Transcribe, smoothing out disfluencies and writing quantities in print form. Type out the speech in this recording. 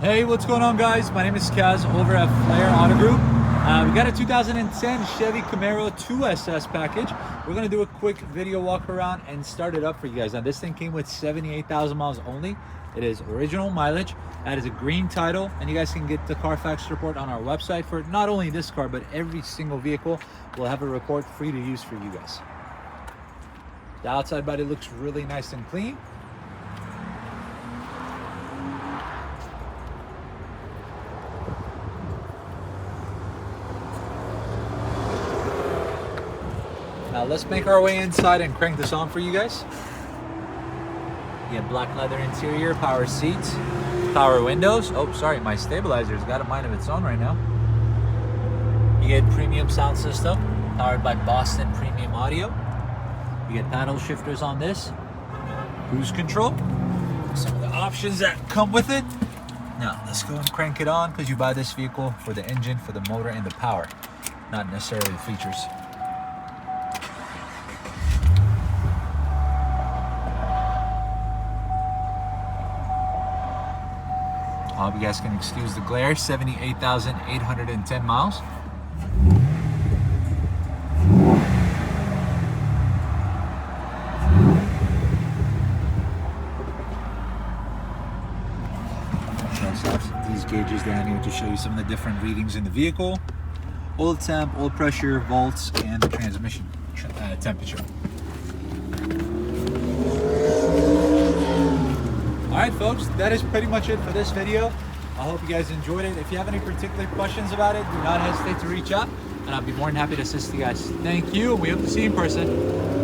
Hey, what's going on, guys? My name is Kaz over at Flair Auto Group. We got a 2010 Chevy Camaro 2SS package. We're gonna do a quick video walk around and start it up for you guys. Now, this thing came with 78,000 miles only. It is original mileage. That is a green title, and you guys can get the Carfax report on our website for not only this car, but every single vehicle. We'll have a report free to use for you guys. The outside body looks really nice and clean. Now let's make our way inside and crank this on for you guys. You get black leather interior, power seats, power windows. Oh, sorry, my stabilizer's got a mind of its own right now. You get premium sound system, powered by Boston Premium Audio. You get paddle shifters on this, cruise control, some of the options that come with it. Now let's go and crank it on, because you buy this vehicle for the engine, for the motor, and the power, not necessarily the features. Hope you guys can excuse the glare. 78,810 miles. These gauges down here to show you some of the different readings in the vehicle. Oil temp, oil pressure, volts, and the transmission temperature. Alright folks, that is pretty much it for this video. I hope you guys enjoyed it. If you have any particular questions about it, do not hesitate to reach out, and I'll be more than happy to assist you guys. Thank you, and we hope to see you in person.